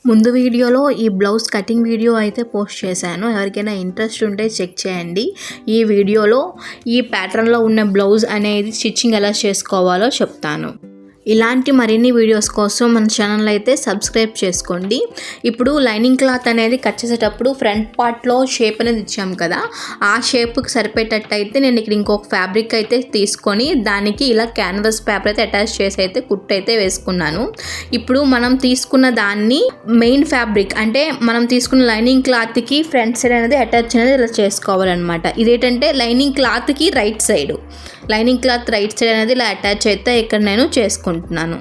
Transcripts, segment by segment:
ముందు వీడియోలో ఈ బ్లౌజ్ కటింగ్ వీడియో అయితే పోస్ట్ చేశాను. ఎవరికైనా ఇంట్రెస్ట్ ఉంటే చెక్ చేయండి. ఈ వీడియోలో ఈ ప్యాటర్న్లో ఉన్న బ్లౌజ్ అనేది స్టిచ్చింగ్ ఎలా చేసుకోవాలో చెప్తాను. ఇలాంటి మరిన్ని వీడియోస్ కోసం మన ఛానల్ అయితే సబ్స్క్రైబ్ చేసుకోండి. ఇప్పుడు లైనింగ్ క్లాత్ అనేది కట్ చేసేటప్పుడు ఫ్రంట్ పార్ట్లో షేప్ అనేది ఇచ్చాం కదా, ఆ షేప్కి సరిపోయేటట్టు అయితే నేను ఇక్కడ ఇంకొక ఫ్యాబ్రిక్ అయితే తీసుకొని దానికి ఇలా క్యాన్వాస్ పేపర్ అయితే అటాచ్ చేసి అయితే కుట్టు అయితే వేసుకున్నాను. ఇప్పుడు మనం తీసుకున్న దాన్ని మెయిన్ ఫ్యాబ్రిక్ అంటే మనం తీసుకున్న లైనింగ్ క్లాత్కి ఫ్రంట్ సైడ్ అనేది అటాచ్ అనేది ఇలా చేసుకోవాలన్నమాట. ఇదేంటంటే లైనింగ్ క్లాత్కి right side, lining cloth right side అనేది ఇలా అటాచ్ అయితే ఇక్కడ నేను చేసుకుంటున్నాను.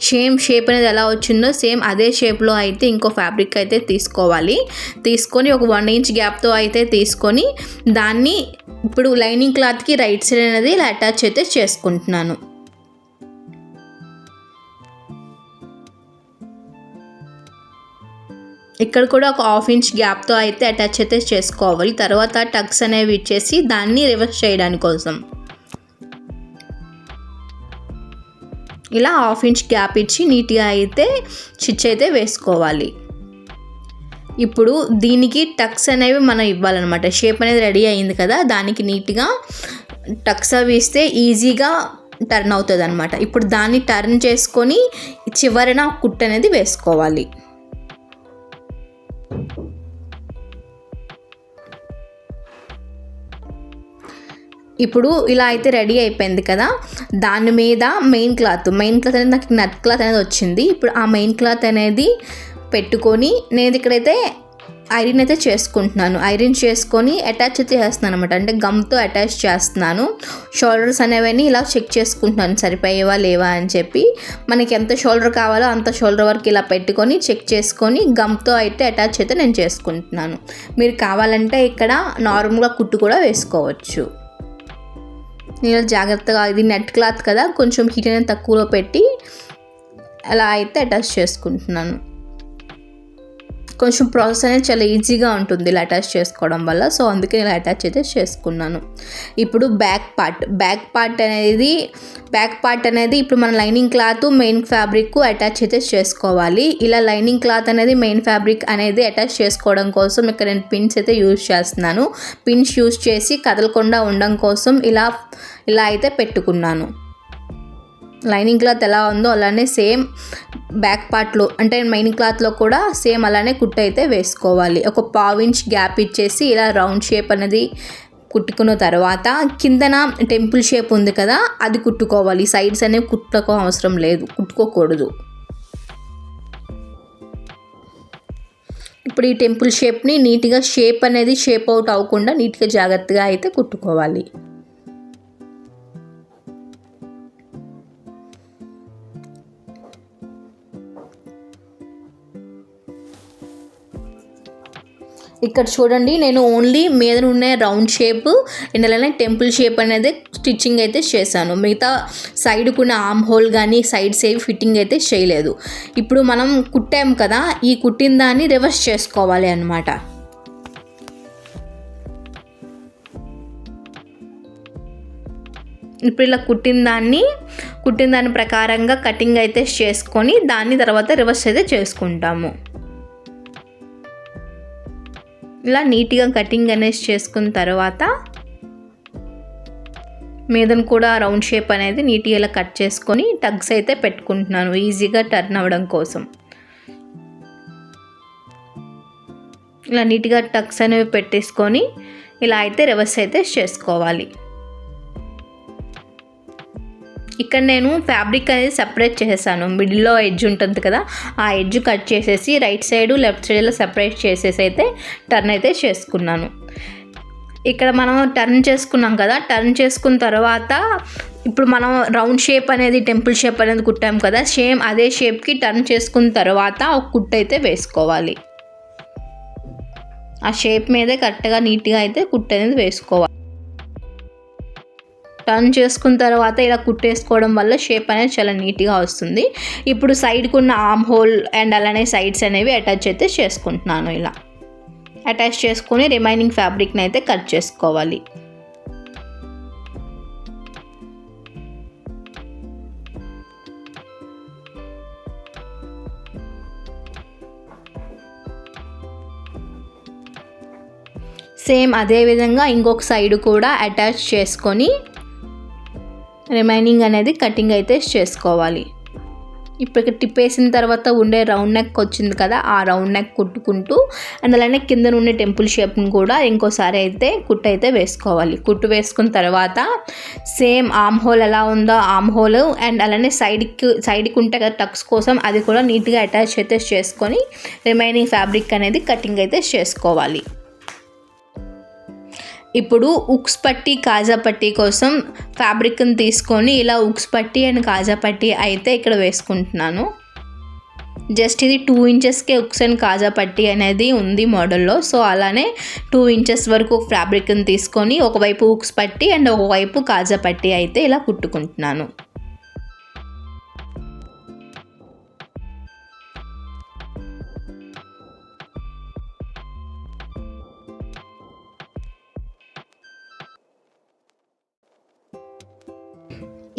సేమ్ షేప్ అనేది ఎలా వచ్చిందో సేమ్ అదే షేప్లో అయితే ఇంకో ఫ్యాబ్రిక్ అయితే తీసుకోవాలి. తీసుకొని ఒక 1 ఇంచ్ గ్యాప్తో అయితే తీసుకొని దాన్ని ఇప్పుడు లైనింగ్ క్లాత్కి రైట్ సైడ్ అనేది ఇలా అటాచ్ అయితే చేసుకుంటున్నాను. ఇక్కడ కూడా ఒక 1/2 ఇంచ్ గ్యాప్తో అయితే అటాచ్ అయితే చేసుకోవాలి. తర్వాత టక్స్ అనేవి ఇచ్చేసి దాన్ని రివర్స్ చేయడానికి కోసం ఇలా 1/2 ఇంచ్ గ్యాప్ ఇచ్చి నీట్గా అయితే స్టిచ్ అయితే వేసుకోవాలి. ఇప్పుడు దీనికి టక్స్ అనేవి మనం ఇవ్వాలన్నమాట. షేప్ అనేది రెడీ అయింది కదా, దానికి నీట్గా టక్స్ అవి ఇస్తే ఈజీగా టర్న్ అవుతుంది అనమాట. ఇప్పుడు దాన్ని టర్న్ చేసుకొని చివరన కుట్టు అనేది వేసుకోవాలి. ఇప్పుడు ఇలా అయితే రెడీ అయిపోయింది కదా, దాని మీద మెయిన్ క్లాత్ అనేది నాకు నట్ క్లాత్ అనేది వచ్చింది. ఇప్పుడు ఆ మెయిన్ క్లాత్ అనేది పెట్టుకొని నేను ఇక్కడైతే ఐరన్ అయితే చేసుకుంటున్నాను. ఐరన్ చేసుకొని అటాచ్ అయితే చేస్తున్నాను అనమాట. అంటే గమ్తో అటాచ్ చేస్తున్నాను. షోల్డర్స్ అనేవన్నీ ఇలా చెక్ చేసుకుంటున్నాను సరిపోయేవా లేవా అని చెప్పి. మనకి ఎంత షోల్డర్ కావాలో అంత షోల్డర్ వరకు ఇలా పెట్టుకొని చెక్ చేసుకొని గమ్తో అయితే అటాచ్ అయితే నేను చేసుకుంటున్నాను. మీరు కావాలంటే ఇక్కడ నార్మల్గా కుట్టు కూడా వేసుకోవచ్చు. నేను జాగ్రత్తగా, ఇది నెట్ క్లాత్ కదా, కొంచెం హీట్ అనేది తక్కువలో పెట్టి అలా అయితే అటాచ్ చేసుకుంటున్నాను. కొంచెం ప్రాసెస్ అనేది చాలా ఈజీగా ఉంటుంది ఇలా అటాచ్ చేసుకోవడం వల్ల. సో అందుకే ఇలా అటాచ్ అయితే చేసుకున్నాను. ఇప్పుడు బ్యాక్ పార్ట్ అనేది ఇప్పుడు మన lining cloth main fabric attach అయితే చేసుకోవాలి. ఇలా లైనింగ్ క్లాత్ అనేది మెయిన్ ఫ్యాబ్రిక్ అనేది అటాచ్ చేసుకోవడం కోసం ఇక్కడ నేను పిన్స్ అయితే యూజ్ చేస్తున్నాను. పిన్స్ యూజ్ చేసి కదలకుండా ఉండడం కోసం ఇలా అయితే పెట్టుకున్నాను. లైనింగ్ క్లాత్ ఎలా ఉందో అలానే సేమ్ బ్యాక్ పార్ట్లో అంటే మెయిన్ క్లాత్లో కూడా సేమ్ అలానే కుట్టు అయితే వేసుకోవాలి. ఒక 1/2 ఇంచ్ గ్యాప్ ఇచ్చేసి ఇలా రౌండ్ షేప్ అనేది కుట్టుకున్న తర్వాత కిందన టెంపుల్ షేప్ ఉంది కదా, అది కుట్టుకోవాలి. సైడ్స్ అనేవి కుట్టుకో అవసరం లేదు, కుట్టుకోకూడదు. ఇప్పుడు ఈ టెంపుల్ షేప్ని నీట్గా షేప్ అవుట్ అవ్వకుండా నీట్గా జాగ్రత్తగా అయితే కుట్టుకోవాలి. ఇక్కడ చూడండి, నేను ఓన్లీ మీద ఉన్న రౌండ్ షేప్ అండ్ అలానే టెంపుల్ షేప్ అనేది స్టిచ్చింగ్ అయితే చేశాను. మిగతా సైడ్కున్న ఆర్మ్ హోల్ కానీ సైడ్స్ ఏవి ఫిట్టింగ్ అయితే చేయలేదు. ఇప్పుడు మనం కుట్టాం కదా, ఈ కుట్టిన దాన్ని రివర్స్ చేసుకోవాలి అన్నమాట. ఇప్పుడు ఇలా కుట్టిన దాని ప్రకారంగా కటింగ్ అయితే చేసుకొని దాన్ని తర్వాత రివర్స్ అయితే చేసుకుంటాము. ఇలా నీట్గా కటింగ్ అనేది చేసుకున్న తర్వాత మీదను కూడా రౌండ్ షేప్ అనేది నీట్గా ఇలా కట్ చేసుకొని టగ్స్ అయితే పెట్టుకుంటున్నాను ఈజీగా టర్న్ అవ్వడం కోసం. ఇలా నీట్గా టగ్స్ అనేవి పెట్టేసుకొని ఇలా అయితే రివర్స్ అయితే చేసుకోవాలి. ఇక్కడ నేను ఫ్యాబ్రిక్ అనేది సెపరేట్ చేసేసాను. మిడిల్లో ఎడ్జ్ ఉంటుంది కదా, ఆ ఎడ్జ్ కట్ చేసేసి రైట్ సైడ్ లెఫ్ట్ సైడ్ ఇలా సెపరేట్ చేసేసి అయితే టర్న్ అయితే చేసుకున్నాను. ఇక్కడ మనం టర్న్ చేసుకున్నాం కదా, టర్న్ చేసుకున్న తర్వాత ఇప్పుడు మనం రౌండ్ షేప్ అనేది టెంపుల్ షేప్ అనేది కుట్టాం కదా, సేమ్ అదే షేప్కి టర్న్ చేసుకున్న తర్వాత ఒక కుట్టు అయితే వేసుకోవాలి. ఆ షేప్ మీదే కరెక్ట్గా నీట్గా అయితే కుట్టు అనేది వేసుకోవాలి. టర్న్ చేసుకున్న తర్వాత ఇలా కుట్టేసుకోవడం వల్ల షేప్ అనేది చాలా నీట్గా వస్తుంది. ఇప్పుడు సైడ్కున్న ఆర్మ్ హోల్ అండ్ అలానే సైడ్స్ అనేవి అటాచ్ అయితే చేసుకుంటున్నాను. ఇలా అటాచ్ చేసుకొని రిమైనింగ్ ఫ్యాబ్రిక్ని అయితే కట్ చేసుకోవాలి. సేమ్ అదే విధంగా ఇంకొక సైడ్ కూడా అటాచ్ చేసుకొని రిమైనింగ్ అనేది కటింగ్ అయితే చేసుకోవాలి. ఇప్పుడు టిప్ వేసిన తర్వాత ఉండే రౌండ్ నెక్ వచ్చింది కదా, ఆ రౌండ్ నెక్ కుట్టుకుంటూ అండ్ అలానే కింద నుండి టెంపుల్ షేప్ని కూడా ఇంకోసారి అయితే కుట్టు అయితే వేసుకోవాలి. కుట్టు వేసుకున్న తర్వాత సేమ్ ఆర్మ్ హోల్ ఎలా ఉందో ఆర్మ్ హోల్ అండ్ అలానే సైడ్కి ఉంటే కదా టక్స్ కోసం అది కూడా నీట్గా అటాచ్ అయితే చేసుకొని రిమైనింగ్ ఫ్యాబ్రిక్ అనేది కటింగ్ అయితే చేసుకోవాలి. ఇప్పుడు ఉక్స్ పట్టి కాజా పట్టి కోసం ఫ్యాబ్రిక్ని తీసుకొని ఇలా ఉక్స్ పట్టి అండ్ కాజా పట్టి అయితే ఇక్కడ వేసుకుంటున్నాను. జస్ట్ ఇది 2 ఇంచెస్కే ఉక్స్ అండ్ కాజా పట్టి అనేది ఉంది మోడల్లో. సో అలానే 2 ఇంచెస్ వరకు ఫ్యాబ్రిక్ని తీసుకొని ఒకవైపు ఉక్స్ పట్టి అండ్ ఒకవైపు కాజా పట్టి అయితే ఇలా కుట్టుకుంటున్నాను.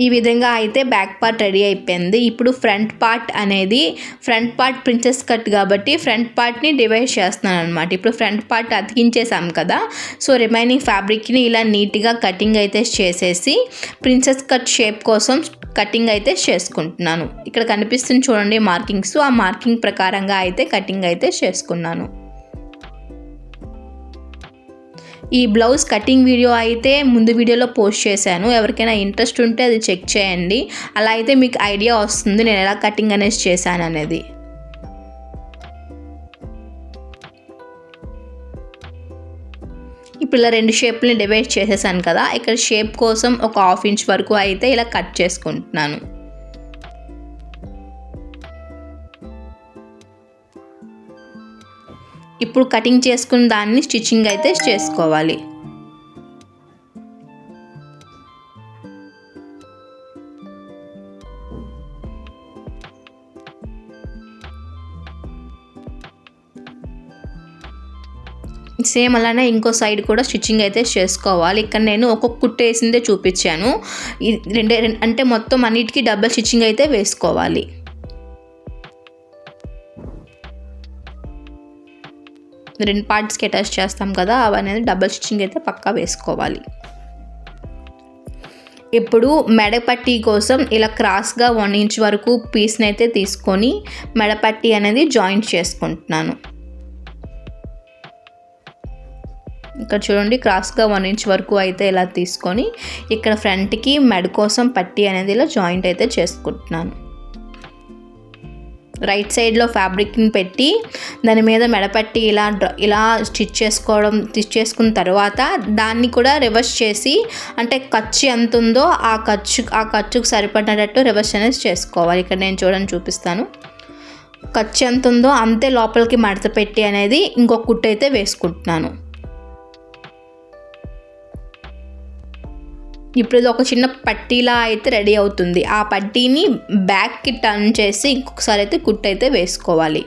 ఈ విధంగా అయితే బ్యాక్ పార్ట్ రెడీ అయిపోయింది. ఇప్పుడు ఫ్రంట్ పార్ట్ ప్రిన్సెస్ కట్ కాబట్టి ఫ్రంట్ పార్ట్ని డివైడ్ చేస్తున్నాను అనమాట. ఇప్పుడు ఫ్రంట్ పార్ట్ అతికించేసాం కదా, సో రిమైనింగ్ ఫ్యాబ్రిక్ని ఇలా నీట్గా కటింగ్ అయితే చేసేసి ప్రిన్సెస్ కట్ షేప్ కోసం కటింగ్ అయితే చేసుకుంటున్నాను. ఇక్కడ కనిపిస్తుంది చూడండి మార్కింగ్స్, ఆ మార్కింగ్ ప్రకారంగా అయితే కటింగ్ అయితే చేసుకున్నాను. ఈ బ్లౌజ్ కటింగ్ వీడియో అయితే ముందు వీడియోలో పోస్ట్ చేశాను. ఎవరికైనా ఇంట్రెస్ట్ ఉంటే అది చెక్ చేయండి. అలా అయితే మీకు ఐడియా వస్తుంది నేను ఎలా కటింగ్ అనేది చేశాను అనేది. ఇప్పుడు ఇలా 2 షేప్ని డివైడ్ చేసేసాను కదా, ఇక్కడ షేప్ కోసం ఒక 1/2 ఇంచ్ వరకు అయితే ఇలా కట్ చేసుకుంటున్నాను. ఇప్పుడు కటింగ్ చేసుకున్న దాన్ని స్టిచ్చింగ్ అయితే చేసుకోవాలి. సేమ్ అలానే ఇంకో సైడ్ కూడా స్టిచ్చింగ్ అయితే చేసుకోవాలి. ఇక్కడ నేను ఒక్కొక్క కుట్టు వేసిందే చూపించాను. అంటే మొత్తం అన్నిటికీ డబుల్ స్టిచ్చింగ్ అయితే వేసుకోవాలి. రెండు పార్ట్స్కి అటాచ్ చేస్తాం కదా, అవనేది డబుల్ స్టిచ్చింగ్ అయితే పక్కా వేసుకోవాలి. ఇప్పుడు మెడపట్టి కోసం ఇలా క్రాస్గా 1 ఇంచ్ వరకు పీస్ని అయితే తీసుకొని మెడపట్టి అనేది జాయింట్ చేసుకుంటున్నాను. ఇక్కడ చూడండి క్రాస్గా 1 ఇంచ్ వరకు అయితే ఇలా తీసుకొని ఇక్కడ ఫ్రంట్కి మెడ కోసం పట్టి అనేది ఇలా జాయింట్ అయితే చేసుకుంటున్నాను. రైట్ సైడ్లో ఫ్యాబ్రిక్ని పెట్టి దాని మీద మెడపట్టి ఇలా స్టిచ్ చేసుకున్న తర్వాత దాన్ని కూడా రివర్స్ చేసి అంటే ఖర్చు ఎంత ఉందో ఆ ఖర్చుకు సరిపడినట్టు రివర్స్ అనేది చేసుకోవాలి. ఇక్కడ నేను చూడండి చూపిస్తాను. ఖర్చు ఎంత ఉందో అంతే లోపలికి మడత పెట్టి అనేది ఇంకొక కుట్టు అయితే వేసుకుంటున్నాను. ఇప్పుడు ఇది ఒక చిన్న పట్టీలా అయితే రెడీ అవుతుంది. ఆ పట్టీని బ్యాక్కి టర్న్ చేసి ఇంకొకసారి అయితే కుట్టు అయితే వేసుకోవాలి.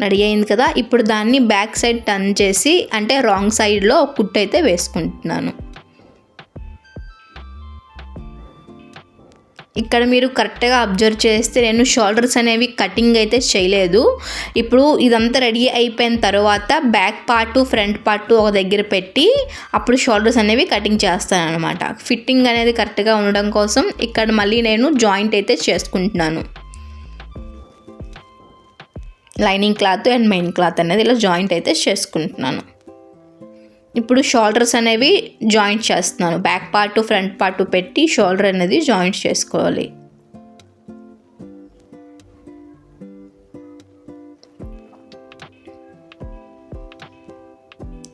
రెడీ అయింది కదా, ఇప్పుడు దాన్ని బ్యాక్ సైడ్ టర్న్ చేసి అంటే రాంగ్ సైడ్లో ఒక కుట్టు అయితే వేసుకుంటున్నాను. ఇక్కడ మీరు కరెక్ట్గా అబ్జర్వ్ చేస్తే నేను షోల్డర్స్ అనేవి కటింగ్ అయితే చేయలేదు. ఇప్పుడు ఇదంతా రెడీ అయిపోయిన తర్వాత బ్యాక్ పార్ట్ ఫ్రంట్ పార్ట్ ఒక దగ్గర పెట్టి అప్పుడు షోల్డర్స్ అనేవి కటింగ్ చేస్తాను అనమాట. ఫిట్టింగ్ అనేది కరెక్ట్గా ఉండడం కోసం ఇక్కడ మళ్ళీ నేను జాయింట్ అయితే చేసుకుంటున్నాను. Lining cloth and main cloth అనేది ఇలా జాయింట్ అయితే చేసుకుంటున్నాను. ఇప్పుడు షోల్డర్స్ అనేవి జాయింట్ చేస్తున్నాను. బ్యాక్ పార్ట్ ఫ్రంట్ పార్ట్ పెట్టి షోల్డర్ అనేది జాయింట్ చేసుకోవాలి.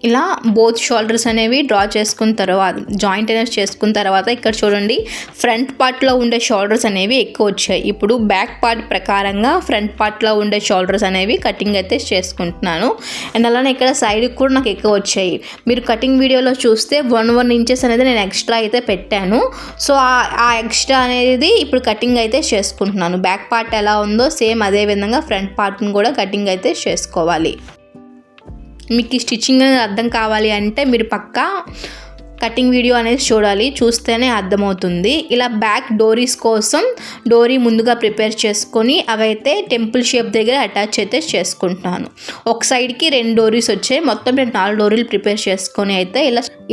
ఇలా బోత్ షోల్డర్స్ అనేవి డ్రా చేసుకున్న తర్వాత జాయింట్ అనేది చేసుకున్న తర్వాత ఇక్కడ చూడండి ఫ్రంట్ పార్ట్లో ఉండే షోల్డర్స్ అనేవి ఎక్కువ వచ్చాయి. ఇప్పుడు బ్యాక్ పార్ట్ ప్రకారంగా ఫ్రంట్ పార్ట్లో ఉండే షోల్డర్స్ అనేవి కటింగ్ అయితే చేసుకుంటున్నాను. అండ్ అలానే ఇక్కడ సైడ్కి కూడా నాకు ఎక్కువ వచ్చాయి. మీరు కటింగ్ వీడియోలో చూస్తే 1 ఇంచెస్ అనేది నేను ఎక్స్ట్రా అయితే పెట్టాను. సో ఆ ఎక్స్ట్రా అనేది ఇప్పుడు కటింగ్ అయితే చేసుకుంటున్నాను. బ్యాక్ పార్ట్ ఎలా ఉందో సేమ్ అదే విధంగా ఫ్రంట్ పార్ట్ని కూడా కటింగ్ అయితే చేసుకోవాలి. మీకు ఈ స్టిచ్చింగ్ అనేది అర్థం కావాలి అంటే మీరు పక్కా కటింగ్ వీడియో అనేది చూడాలి, చూస్తేనే అర్థమవుతుంది. ఇలా బ్యాక్ డోరీస్ కోసం డోరీ ముందుగా ప్రిపేర్ చేసుకొని అవైతే టెంపుల్ షేప్ దగ్గర అటాచ్ అయితే చేసుకుంటున్నాను. ఒక సైడ్కి 2 డోరీస్ వచ్చాయి, మొత్తం నేను 4 డోరీలు ప్రిపేర్ చేసుకొని అయితే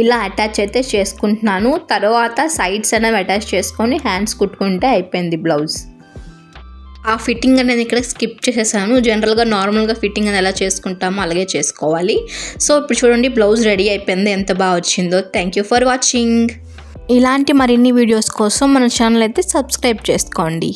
ఇలా అటాచ్ అయితే చేసుకుంటున్నాను. తర్వాత సైడ్స్ అనేవి అటాచ్ చేసుకొని హ్యాండ్స్ కుట్టుకుంటే అయిపోయింది బ్లౌజ్. ఆ ఫిట్టింగ్ అనేది ఇక్కడ స్కిప్ చేసేసాను. జనరల్గా నార్మల్గా ఫిట్టింగ్ అనేది ఎలా చేసుకుంటామో అలాగే చేసుకోవాలి. సో ఇప్పుడు చూడండి బ్లౌజ్ రెడీ అయిపోయింది, ఎంత బాగా వచ్చిందో. Thank you for watching. ఇలాంటి మరిన్ని వీడియోస్ కోసం మన ఛానల్ అయితే సబ్స్క్రైబ్ చేసుకోండి.